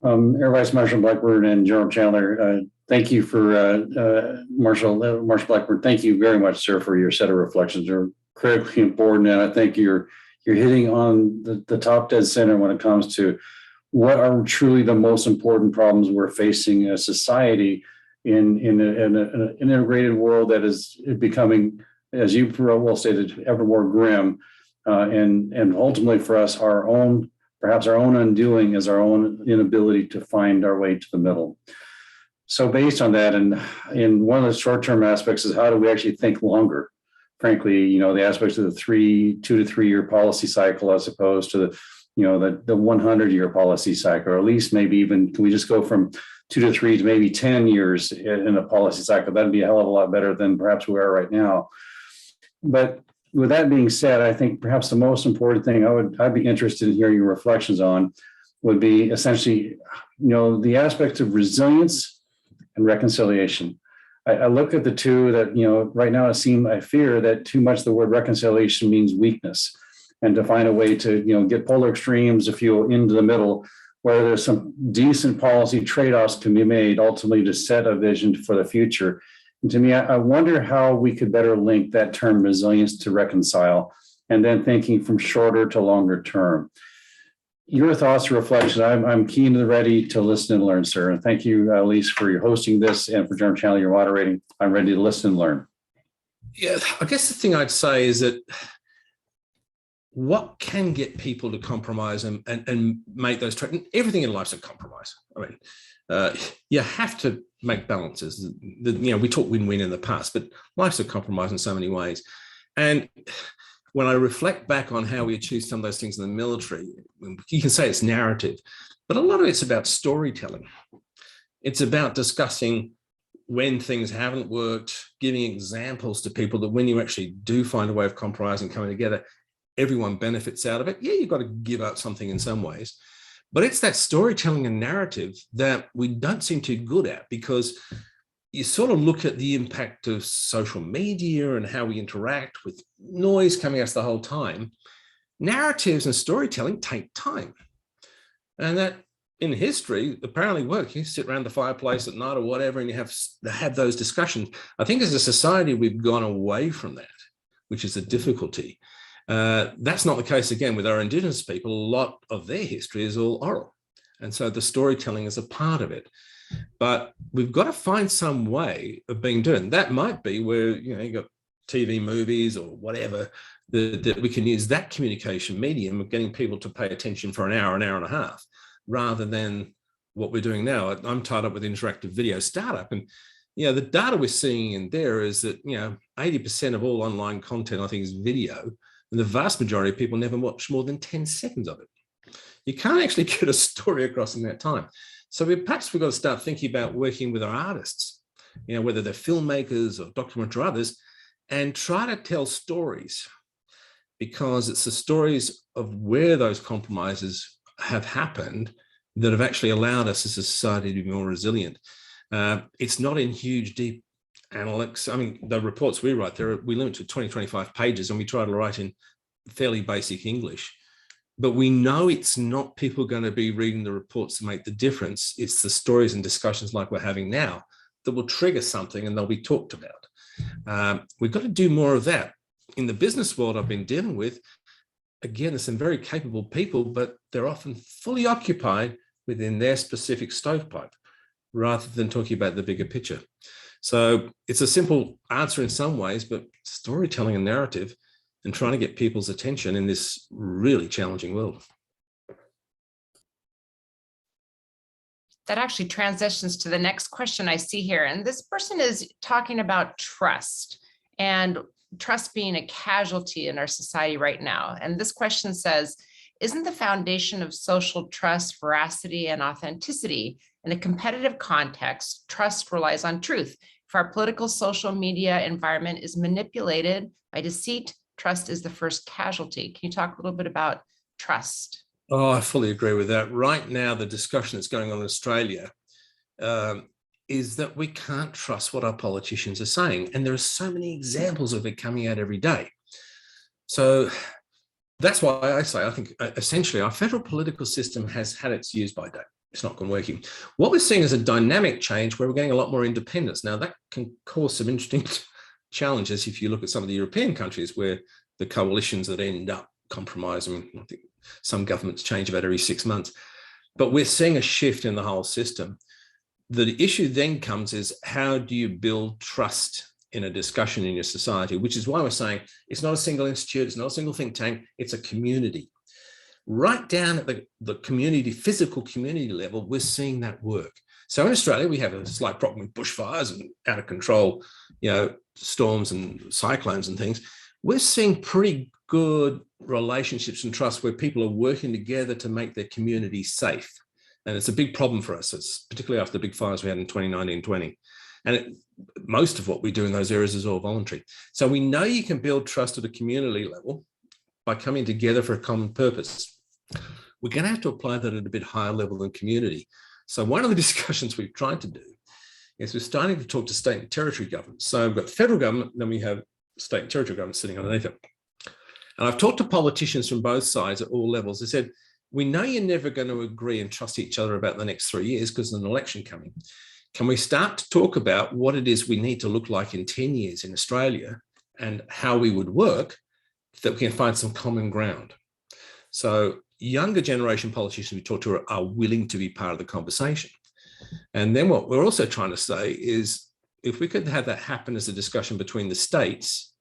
Air Vice Marshal Blackburn and General Chandler, thank you for Marshal Blackburn. Thank you very much, sir, for your set of reflections. They're critically important, and I think you're hitting on the top dead center when it comes to what are truly the most important problems we're facing as society in an integrated world that is becoming, as you well stated, ever more grim, and ultimately for us, perhaps our own undoing is our own inability to find our way to the middle. So based on that, and in one of the short-term aspects is how do we actually think longer? Frankly, the aspects of the 2 to 3 year policy cycle as opposed to the 100-year policy cycle, or at least maybe even, can we just go from 2 to 3 to maybe 10 years in a policy cycle? That'd be a hell of a lot better than perhaps we are right now. But with that being said, I think perhaps the most important thing I'd be interested in hearing your reflections on would be essentially, the aspects of resilience and reconciliation. I look at the two that, right now I fear that too much the word reconciliation means weakness, and to find a way to, get polar extremes, if you will, into the middle, where there's some decent policy trade-offs can be made ultimately to set a vision for the future. And to me, I wonder how we could better link that term resilience to reconcile, and then thinking from shorter to longer term. Your thoughts or reflections, I'm keen and ready to listen and learn, sir. And thank you, Elise, for your hosting this, and for General Chandler, your moderating. I'm ready to listen and learn. Yeah, I guess the thing I'd say is that what can get people to compromise and make those trades? Everything in life's a compromise. I mean, you have to make balances. We talked win-win in the past, but life's a compromise in so many ways. And when I reflect back on how we achieve some of those things in the military, you can say it's narrative, but a lot of it's about storytelling. It's about discussing when things haven't worked, giving examples to people that when you actually do find a way of compromising, coming together, everyone benefits out of it. Yeah, you've got to give up something in some ways, but it's that storytelling and narrative that we don't seem too good at, because you sort of look at the impact of social media and how we interact with noise coming at us the whole time. Narratives and storytelling take time. And that in history apparently work. You sit around the fireplace at night or whatever, and you have those discussions. I think as a society, we've gone away from that, which is a difficulty. That's not the case again with our Indigenous people. A lot of their history is all oral. And so the storytelling is a part of it. But we've got to find some way of being done. That might be where, you got TV, movies or whatever, that we can use that communication medium of getting people to pay attention for an hour and a half, rather than what we're doing now. I'm tied up with interactive video startup, and the data we're seeing in there is that 80% of all online content, I think, is video, and the vast majority of people never watch more than 10 seconds of it. You can't actually get a story across in that time. So perhaps we've got to start thinking about working with our artists, whether they're filmmakers or documentary or others, and try to tell stories, because it's the stories of where those compromises have happened that have actually allowed us as a society to be more resilient. It's not in huge, deep analytics. I mean, the reports we write there, we limit to 20, 25 pages, and we try to write in fairly basic English. But we know it's not people going to be reading the reports to make the difference. It's the stories and discussions like we're having now that will trigger something, and they'll be talked about. We've got to do more of that. In the business world I've been dealing with, again, there's some very capable people, but they're often fully occupied within their specific stovepipe, rather than talking about the bigger picture. So it's a simple answer in some ways, but storytelling and narrative, and trying to get people's attention in this really challenging world. That actually transitions to the next question I see here. And this person is talking about trust, and trust being a casualty in our society right now. And this question says, isn't the foundation of social trust veracity and authenticity? In a competitive context, trust relies on truth. If our political social media environment is manipulated by deceit, trust is the first casualty. Can you talk a little bit about trust? Oh, I fully agree with that. Right now, the discussion that's going on in Australia is that we can't trust what our politicians are saying. And there are so many examples of it coming out every day. So that's why I say, I think essentially our federal political system has had its use by date. It's not been working. What we're seeing is a dynamic change where we're getting a lot more independence. Now that can cause some interesting challenges if you look at some of the European countries where the coalitions that end up compromising, I think some governments change about every 6 months, but we're seeing a shift in the whole system. The issue then comes is how do you build trust in a discussion in your society, which is why we're saying it's not a single institute, it's not a single think tank, it's a community. Right down at the community, physical community level, we're seeing that work. So in Australia, we have a slight problem with bushfires and out of control, storms and cyclones and things. We're seeing pretty good relationships and trust where people are working together to make their community safe. And it's a big problem for us. It's particularly after the big fires we had in 2019-20. And most of what we do in those areas is all voluntary. So we know you can build trust at a community level by coming together for a common purpose. We're going to have to apply that at a bit higher level than community. So one of the discussions we've tried to do is we're starting to talk to state and territory governments. So we've got the federal government, then we have state and territory governments sitting underneath it. And I've talked to politicians from both sides at all levels. They said, we know you're never going to agree and trust each other about the next 3 years because there's an election coming. Can we start to talk about what it is we need to look like in 10 years in Australia and how we would work that we can find some common ground? So younger generation politicians we talk to are willing to be part of the conversation. And then what we're also trying to say is if we could have that happen as a discussion between the states,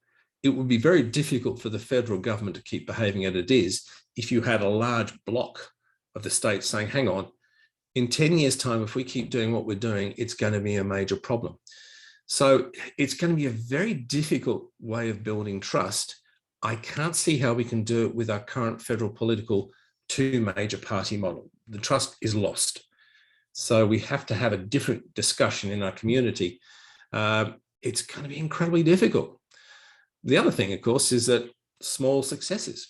it would be very difficult for the federal government to keep behaving as it is if you had a large block of the states saying, hang on, in 10 years' time, if we keep doing what we're doing, it's going to be a major problem. So it's going to be a very difficult way of building trust. I can't see how we can do it with our current federal political two major party model. The trust is lost. So we have to have a different discussion in our community. It's going to be incredibly difficult. The other thing, of course, is that small successes.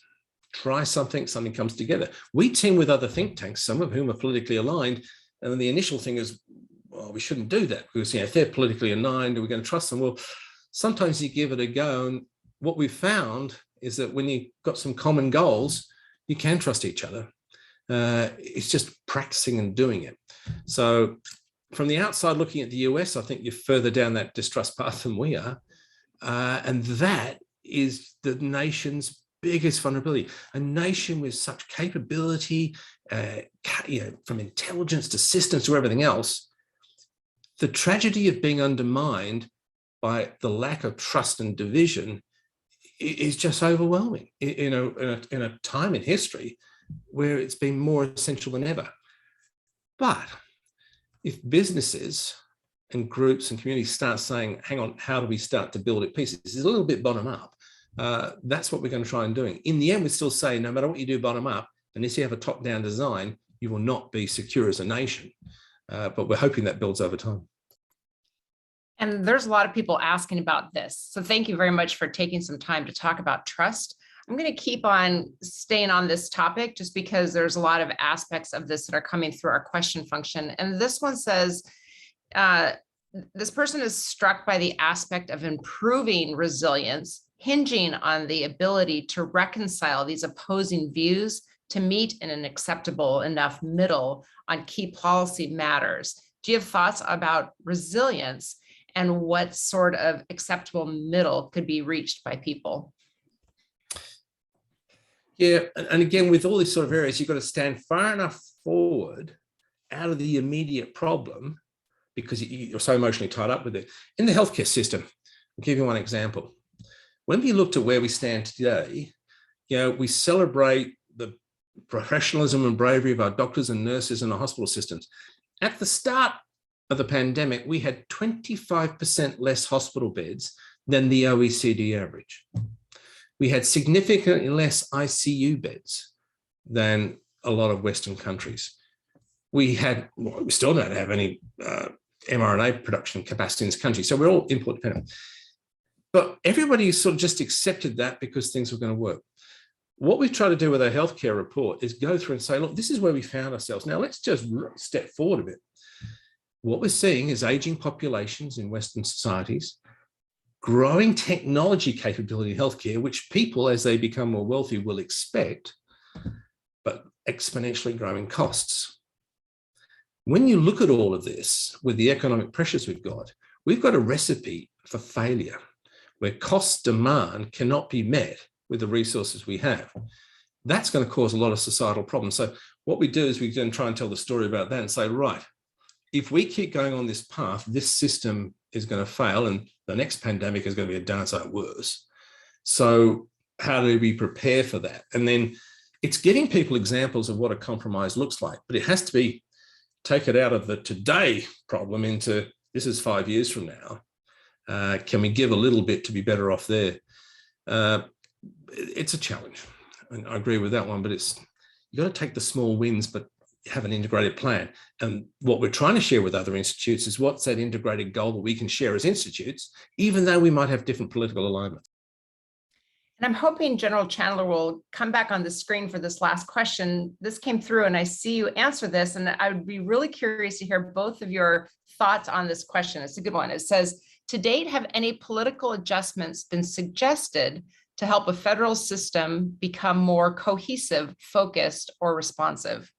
Try something, something comes together. We team with other think tanks, some of whom are politically aligned. And then the initial thing is, well, we shouldn't do that because if they're politically aligned, are we going to trust them? Well, sometimes you give it a go. And what we've found is that when you've got some common goals, you can trust each other. It's just practicing and doing it. So from the outside looking at the US, I think you're further down that distrust path than we are. And that is the nation's biggest vulnerability. A nation with such capability, from intelligence to systems to everything else, the tragedy of being undermined by the lack of trust and division is just overwhelming in a time in history where it's been more essential than ever. But if businesses and groups and communities start saying, hang on, how do we start to build it pieces? It's a little bit bottom up. That's what we're going to try and doing. In the end, we still say, no matter what you do bottom up, unless you have a top-down design, you will not be secure as a nation. But we're hoping that builds over time. And there's a lot of people asking about this. So thank you very much for taking some time to talk about trust. I'm going to keep on staying on this topic just because there's a lot of aspects of this that are coming through our question function. And this one says, this person is struck by the aspect of improving resilience, hinging on the ability to reconcile these opposing views to meet in an acceptable enough middle on key policy matters. Do you have thoughts about resilience and what sort of acceptable middle could be reached by people? Yeah, and again, with all these sort of areas, you've got to stand far enough forward out of the immediate problem because you're so emotionally tied up with it. In the healthcare system, I'll give you one example. When we looked at where we stand today, we celebrate the professionalism and bravery of our doctors and nurses and our hospital systems. At the start of the pandemic, we had 25% less hospital beds than the OECD average. We had significantly less ICU beds than a lot of Western countries. We still don't have any mRNA production capacity in this country, so we're all import dependent. But everybody sort of just accepted that because things were going to work. What we've tried to do with our healthcare report is go through and say, look, this is where we found ourselves. Now let's just step forward a bit. what we're seeing is aging populations in Western societies, growing technology capability in healthcare, which people, as they become more wealthy, will expect, but exponentially growing costs. When you look at all of this with the economic pressures we've got a recipe for failure where cost demand cannot be met with the resources we have. That's going to cause a lot of societal problems. So what we do is we then try and tell the story about that and say, right, if we keep going on this path, this system is going to fail and the next pandemic is going to be a darn sight worse. So how do we prepare for that? And then it's getting people examples of what a compromise looks like, but it has to be take it out of the today problem into this is 5 years from now. Can we give a little bit to be better off there? It's a challenge. And I agree with that one, but you got to take the small wins, but have an integrated plan. And what we're trying to share with other institutes is what's that integrated goal that we can share as institutes, even though we might have different political alignment. And I'm hoping General Chandler will come back on the screen for this last question. This came through and I see you answer this, and I would be really curious to hear both of your thoughts on this question. It's a good one. It says, to date, have any political adjustments been suggested to help a federal system become more cohesive, focused, or responsive?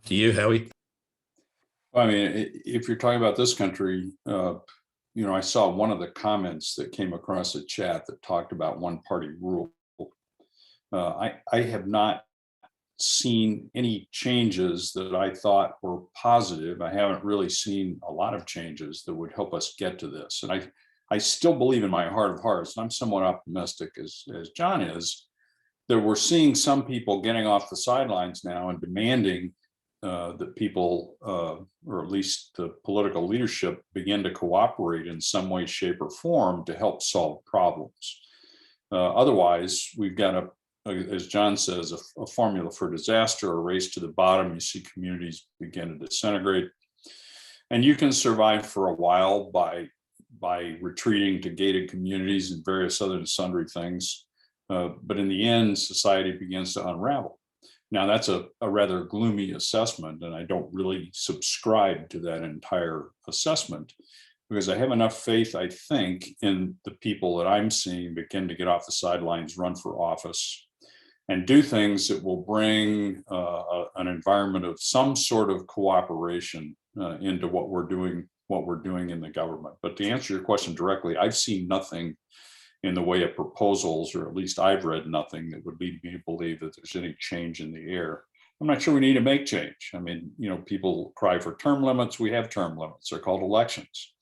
To you, Howie. I mean, if you're talking about this country, I saw one of the comments that came across the chat that talked about one party rule. I have not seen any changes that I thought were positive. I haven't really seen a lot of changes that would help us get to this. And I still believe in my heart of hearts, and I'm somewhat optimistic as John is, that we're seeing some people getting off the sidelines now and demanding that people, or at least the political leadership, begin to cooperate in some way, shape, or form to help solve problems. Otherwise, we've got as John says, a formula for disaster, a race to the bottom. You see communities begin to disintegrate. And you can survive for a while by retreating to gated communities and various other and sundry things. But in the end, society begins to unravel. Now, that's a rather gloomy assessment, and I don't really subscribe to that entire assessment because I have enough faith, I think, in the people that I'm seeing begin to get off the sidelines, run for office, and do things that will bring an environment of some sort of cooperation into what we're doing in the government. But to answer your question directly, I've seen nothing in the way of proposals, or at least I've read nothing that would lead me to believe that there's any change in the air. I'm not sure we need to make change. I mean, people cry for term limits. We have term limits. They're called elections.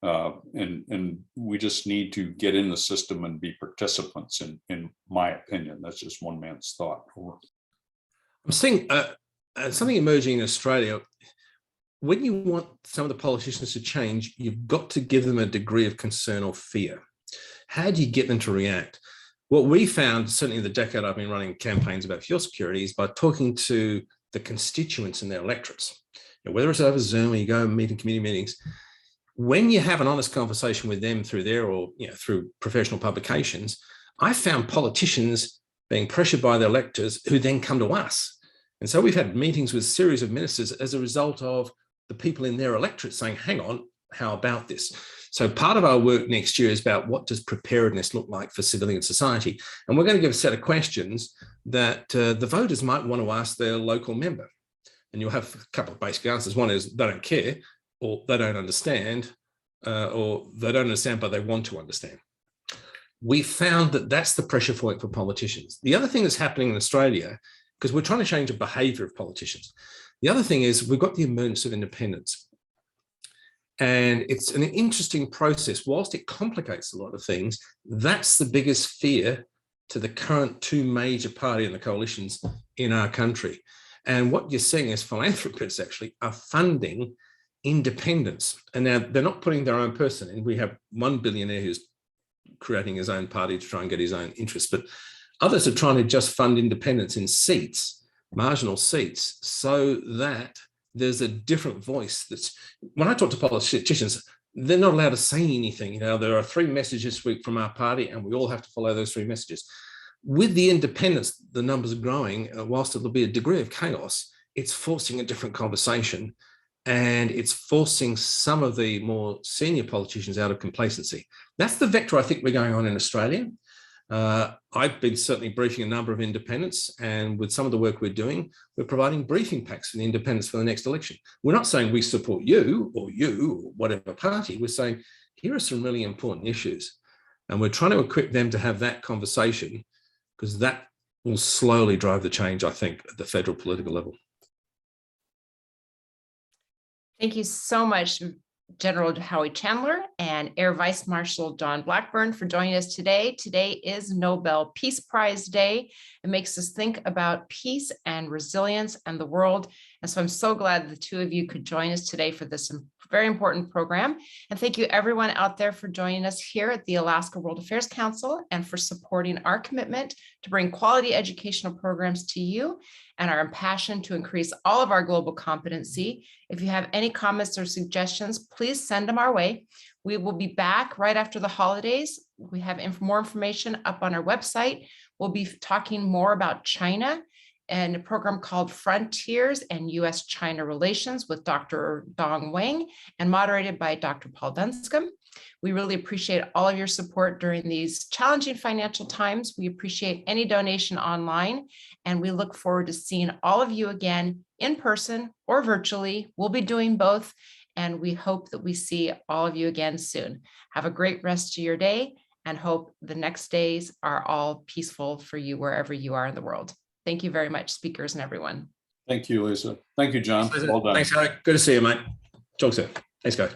And we just need to get in the system and be participants, in my opinion. That's just one man's thought. I'm seeing something emerging in Australia. When you want some of the politicians to change, you've got to give them a degree of concern or fear. How do you get them to react? What we found, certainly in the decade I've been running campaigns about fuel security, is by talking to the constituents and their electorates. Whether it's over Zoom or you go and meet in community meetings, when you have an honest conversation with them through there or through professional publications, I found politicians being pressured by their electors who then come to us. And so we've had meetings with a series of ministers as a result of the people in their electorate saying, hang on, how about this? So part of our work next year is about what does preparedness look like for civilian society? And we're going to give a set of questions that the voters might want to ask their local member. And you'll have a couple of basic answers. One is they don't care, or they don't understand, or they don't understand, but they want to understand. We found that that's the pressure point for politicians. The other thing that's happening in Australia, because we're trying to change the behavior of politicians. The other thing is we've got the emergence of independence. And it's an interesting process. Whilst it complicates a lot of things, that's the biggest fear to the current two major party and the coalitions in our country. And what you're seeing is philanthropists actually are funding independence. And now they're not putting their own person in. We have one billionaire who's creating his own party to try and get his own interests, but others are trying to just fund independence in seats, marginal seats, so that there's a different voice. That's when I talk to politicians, they're not allowed to say anything. There are 3 messages this week from our party, and we all have to follow those 3 messages. With the independence, the numbers are growing. Whilst there'll be a degree of chaos, it's forcing a different conversation, and it's forcing some of the more senior politicians out of complacency. That's the vector I think we're going on in Australia. I've been certainly briefing a number of independents, and with some of the work we're doing, we're providing briefing packs for the independents for the next election. We're not saying we support you or whatever party. We're saying, here are some really important issues. And we're trying to equip them to have that conversation, because that will slowly drive the change, I think, at the federal political level. Thank you so much, General Howie Chandler and Air Vice Marshal John Blackburn, for joining us today. Today is Nobel Peace Prize Day. It makes us think about peace and resilience and the world. And so I'm so glad the two of you could join us today for this very important program. And thank you everyone out there for joining us here at the Alaska World Affairs Council and for supporting our commitment to bring quality educational programs to you and our passion to increase all of our global competency. If you have any comments or suggestions, please send them our way. We will be back right after the holidays. We have more information up on our website. We'll be talking more about China and a program called Frontiers and U.S.-China Relations with Dr. Dong Wang and moderated by Dr. Paul Dunscombe. We really appreciate all of your support during these challenging financial times. We appreciate any donation online, and we look forward to seeing all of you again in person or virtually. We'll be doing both, and we hope that we see all of you again soon. Have a great rest of your day, and hope the next days are all peaceful for you wherever you are in the world. Thank you very much, speakers and everyone. Thank you, Lisa. Thank you, John. Well done. Thanks, Harry. Good to see you, mate. Talk soon. Thanks, guys.